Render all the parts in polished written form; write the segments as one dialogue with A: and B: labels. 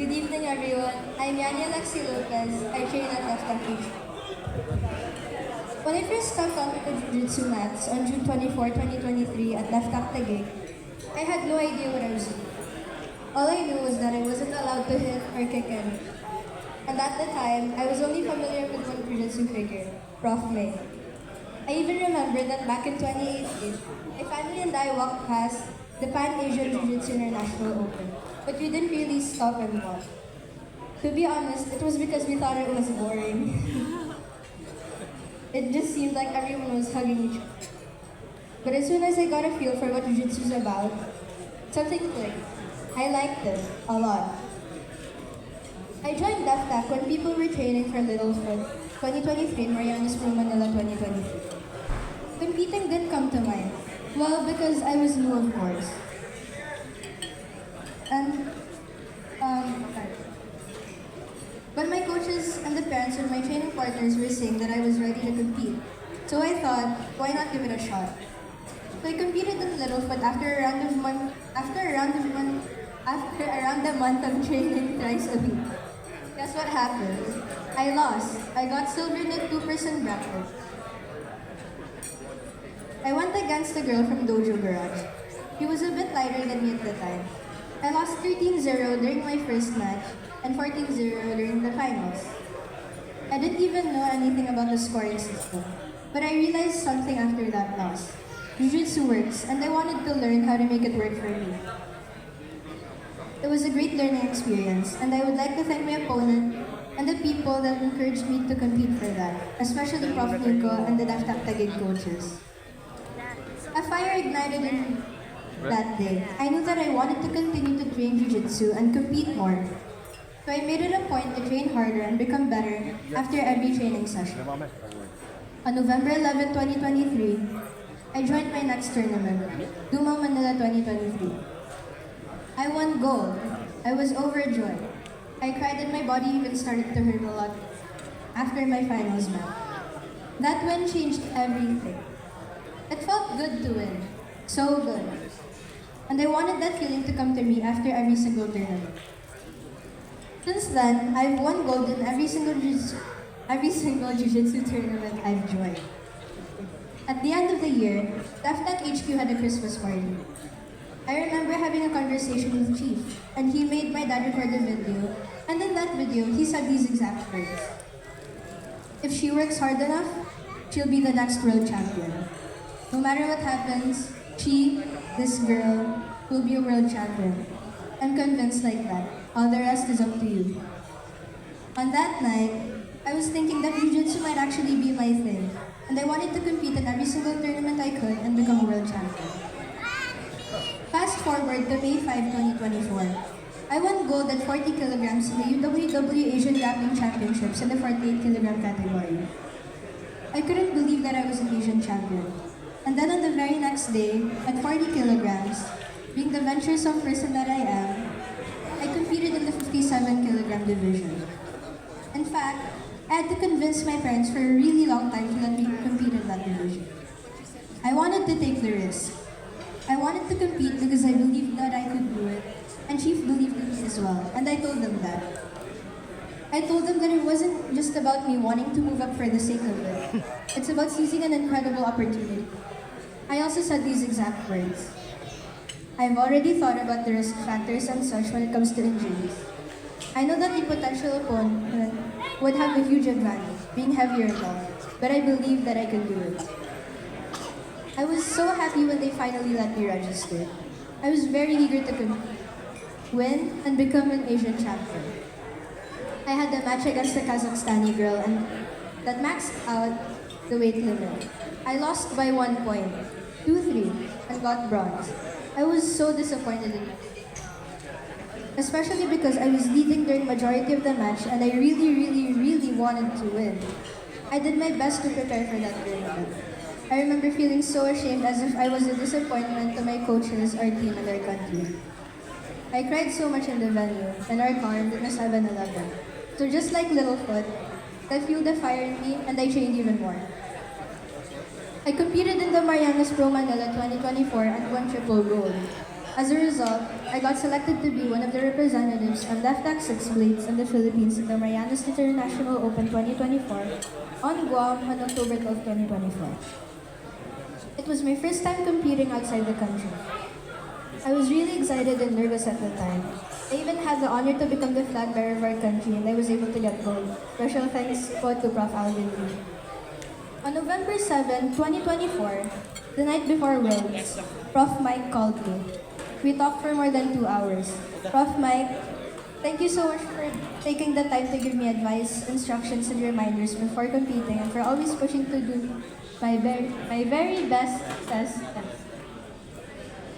A: Good evening, everyone. I'm Yani Lopez. I train at Deftac. When I first stepped onto the Jiu-Jitsu mats on June 24, 2023 at Deftac Taguig, I had no idea what I was doing. All I knew was that I wasn't allowed to hit or kick in. And at the time, I was only familiar with one Jiu-Jitsu figure, Prof. May. I even remember that back in 2018, my family and I walked past the Pan-Asian Jiu-Jitsu International Open, but we didn't really stop and watch. To be honest, it was because we thought it was boring. It just seemed like everyone was hugging each other. But as soon as I got a feel for what Jiu-Jitsu is about, something clicked. I liked it a lot. I joined Deftac when people were training for Littlefoot 2023 in Marianas Pro Manila 2023. Competing didn't come to mind. Well, because I was new, of course. And, but my coaches and the parents of my training partners were saying that I was ready to compete. So I thought, why not give it a shot? So I competed in Littlefoot after around a month of training thrice a week. Guess what happened? I lost. I got silver in the 2% bracket. I went against a girl from Dojo Garage. She was a bit lighter than me at the time. I lost 13-0 during my first match and 14-0 during the finals. I didn't even know anything about the scoring system, but I realized something after that loss. Jiu-Jitsu works, and I wanted to learn how to make it work for me. It was a great learning experience, and I would like to thank my opponent and the people that encouraged me to compete for that, especially Prof. Nico and the Deftac Taguig coaches. A fire ignited in that day. I knew that I wanted to continue to train Jiu-Jitsu and compete more. So I made it a point to train harder and become better after every training session. On November 11, 2023, I joined my next tournament, Duma Manila 2023. I won gold. I was overjoyed. I cried and my body even started to hurt a lot after my finals match. That win changed everything. It felt good to win. So good. And I wanted that feeling to come to me after every single tournament. Since then, I've won gold in every single Jiu-Jitsu tournament I've joined. At the end of the year, Deftac HQ had a Christmas party. I remember having a conversation with Chief, and he made my dad record a video, and in that video, he said these exact words. If she works hard enough, she'll be the next world champion. No matter what happens, she, this girl, will be a world champion. I'm convinced like that. All the rest is up to you. On that night, I was thinking that Jiu-Jitsu might actually be my thing, and I wanted to compete in every single tournament I could and become a world champion. Fast forward to May 5, 2024. I won gold at 40 kilograms in the UWW Asian Grappling Championships in the 48 kilogram category. I couldn't believe that I was an Asian champion. And then on the very next day, at 40 kilograms, being the venturesome person that I am, I competed in the 57 kilogram division. In fact, I had to convince my parents for a really long time to let me compete in that division. I wanted to take the risk. I wanted to compete because I believed that I could do it, and Chief believed in me as well, and I told them that. I told them that it wasn't just about me wanting to move up for the sake of it. It's about seizing an incredible opportunity. I also said these exact words. I've already thought about the risk factors and such when it comes to injuries. I know that the potential opponent would have a huge advantage, being heavier and all, but I believe that I can do it. I was so happy when they finally let me register. I was very eager to compete, win, and become an Asian champion. I had a match against a Kazakhstani girl and that maxed out the weight limit. I lost by 1 point, 2-3, and got bronze. I was so disappointed in myself, especially because I was leading during majority of the match and I really wanted to win. I did my best to prepare for that tournament. I remember feeling so ashamed as if I was a disappointment to my coaches, our team, and our country. I cried so much in the venue, in our car, in the 7-Eleven. So just like Littlefoot, that fueled the fire in me and I trained even more. I competed in the Marianas Pro Manila 2024 and won triple gold. As a result, I got selected to be one of the representatives on Deftac 6 Blades in the Philippines in the Marianas International Open 2024 on Guam on October 12, 2024. It was my first time competing outside the country. I was really excited and nervous at the time. I even had the honor to become the flag bearer of our country and I was able to get gold. Special thanks po to Prof. Alvin Lee. On November 7, 2024, the night before Worlds, Prof. Mike called me. We talked for more than 2 hours. Prof. Mike, thank you so much for taking the time to give me advice, instructions, and reminders before competing and for always pushing to do my very best test.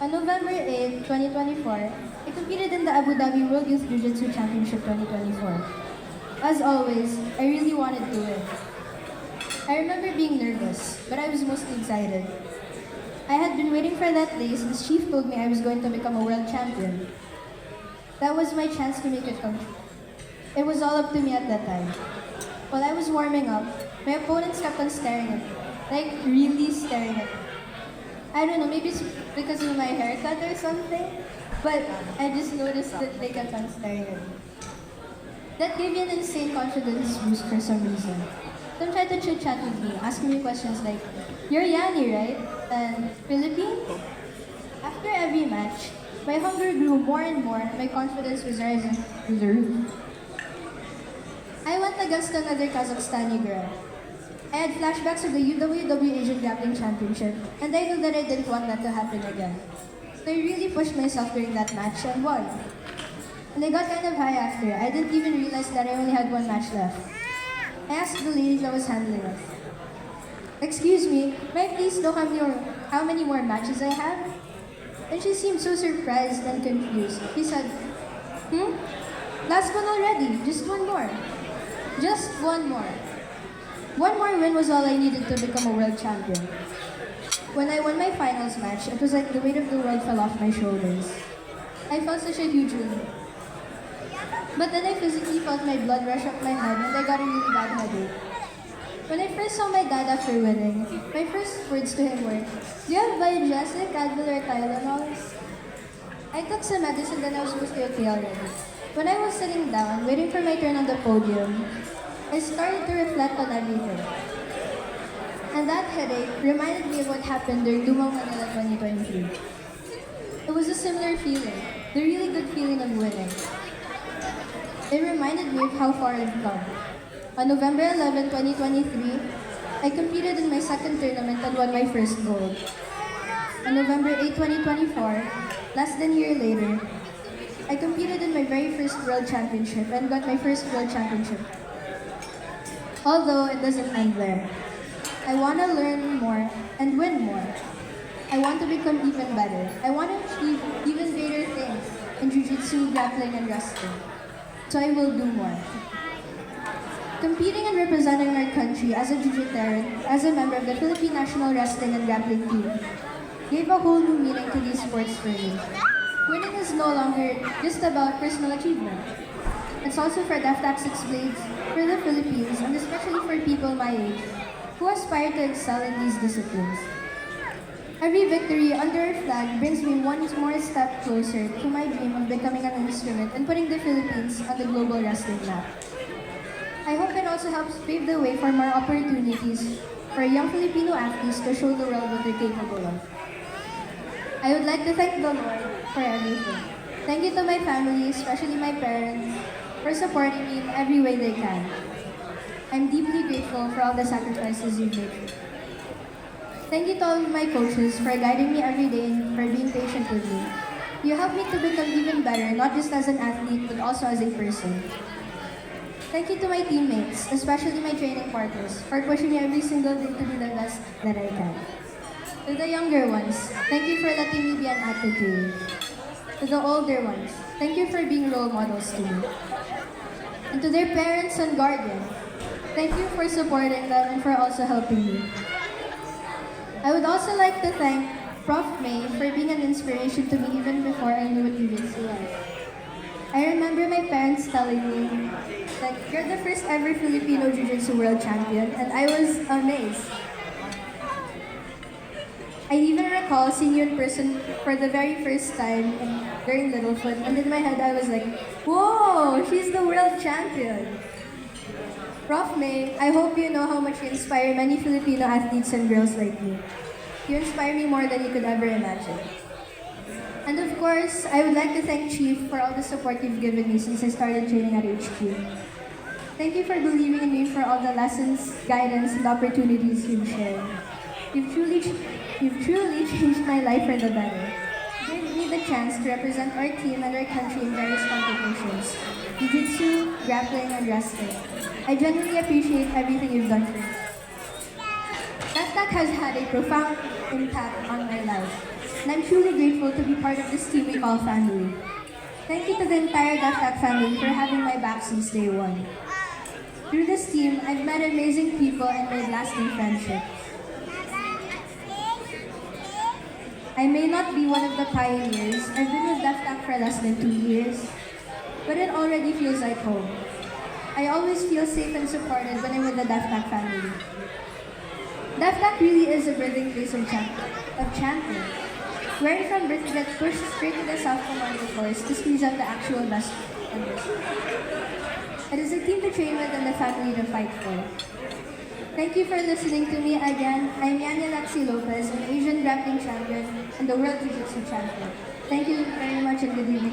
A: On November 8, 2024, I competed in the Abu Dhabi World Youth Jiu-Jitsu Championship 2024. As always, I really wanted to win. I remember being nervous, but I was mostly excited. I had been waiting for that day since Chief told me I was going to become a world champion. That was my chance to make it come true. It was all up to me at that time. While I was warming up, my opponents kept on staring at me. Like, really staring at me. I don't know, maybe it's because of my haircut or something, but I just noticed that they kept on staring at me. That gave me an insane confidence boost for some reason. Some tried to chit-chat with me, asking me questions like, "You're Yani, right? And Philippine?" After every match, my hunger grew more and more and my confidence was rising through the roof. I went against another Kazakhstani girl. I had flashbacks of the UWW Asian Grappling Championship and I knew that I didn't want that to happen again. So I really pushed myself during that match and won. And I got kind of high after. I didn't even realize that I only had one match left. I asked the lady that was handling us, "Excuse me, may I please know how many more matches I have?" And she seemed so surprised and confused. He said, "Last one already, just one more. Just one more." One more win was all I needed to become a world champion. When I won my finals match, it was like the weight of the world fell off my shoulders. I felt such a huge relief. But then I physically felt my blood rush up my head and I got a really bad headache. When I first saw my dad after winning, my first words to him were, "Do you have Biogesic, Advil, or Tylenol?" I took some medicine and I was mostly okay already. When I was sitting down, waiting for my turn on the podium, I started to reflect on everything. And that headache reminded me of what happened during Dumang Manila 2023. It was a similar feeling, the really good feeling of winning. It reminded me of how far I've come. On November 11, 2023, I competed in my second tournament and won my first gold. On November 8, 2024, less than a year later, I competed in my very first world championship and got my first world championship. Although it doesn't end there. I want to learn more and win more. I want to become even better. I want to achieve even greater things in jiu-jitsu, grappling, and wrestling. So I will do more. Competing and representing our country as a jiu-jitarian, as a member of the Philippine National Wrestling and Grappling Team, gave a whole new meaning to these sports for me. Winning is no longer just about personal achievement. It's also for Deftac 6 Blades, for the Philippines, and especially for people my age, who aspire to excel in these disciplines. Every victory under our flag brings me one more step closer to my dream of becoming an instrument and putting the Philippines on the global wrestling map. I hope it also helps pave the way for more opportunities for young Filipino athletes to show the world what they're capable of. I would like to thank the Lord for everything. Thank you to my family, especially my parents, for supporting me in every way they can. I'm deeply grateful for all the sacrifices you've made. Thank you to all of my coaches for guiding me every day and for being patient with me. You helped me to become even better, not just as an athlete, but also as a person. Thank you to my teammates, especially my training partners, for pushing me every single day to be the best that I can. To the younger ones, thank you for letting me be an attitude. To the older ones, thank you for being role models to me. And to their parents and guardians, thank you for supporting them and for also helping me. I would also like to thank Prof. May for being an inspiration to me even before I knew what jiu-jitsu was. I remember my parents telling me that you're the first ever Filipino Jiu-Jitsu world champion, and I was amazed. I even recall seeing you in person for the very first time during Littlefoot, and in my head I was like, whoa, she's the world champion. Prof. May, I hope you know how much you inspire many Filipino athletes and girls like you. You inspire me more than you could ever imagine. And of course, I would like to thank Chief for all the support you've given me since I started training at HQ. Thank you for believing in me, for all the lessons, guidance, and opportunities you've shared. You've truly changed my life for the better. You gave me the chance to represent our team and our country in various competitions: jiu-jitsu, grappling, and wrestling. I genuinely appreciate everything you've done for me. Deftac has had a profound impact on my life, and I'm truly grateful to be part of this team we call family. Thank you to the entire Deftac family for having my back since day one. Through this team, I've met amazing people and made lasting friendships. I may not be one of the pioneers. I've been with Deftac for less than 2 years, but it already feels like home. I always feel safe and supported when I'm with the Deftac family. Deftac really is a birthing place of champions. Where from birth, you get pushed straight to the soft commando course to squeeze out the actual best members. It is a team to train with and a family to fight for. Thank you for listening to me again. I'm Yani Lopez, an Asian grappling champion and the world jiu-jitsu champion. Thank you very much and good evening.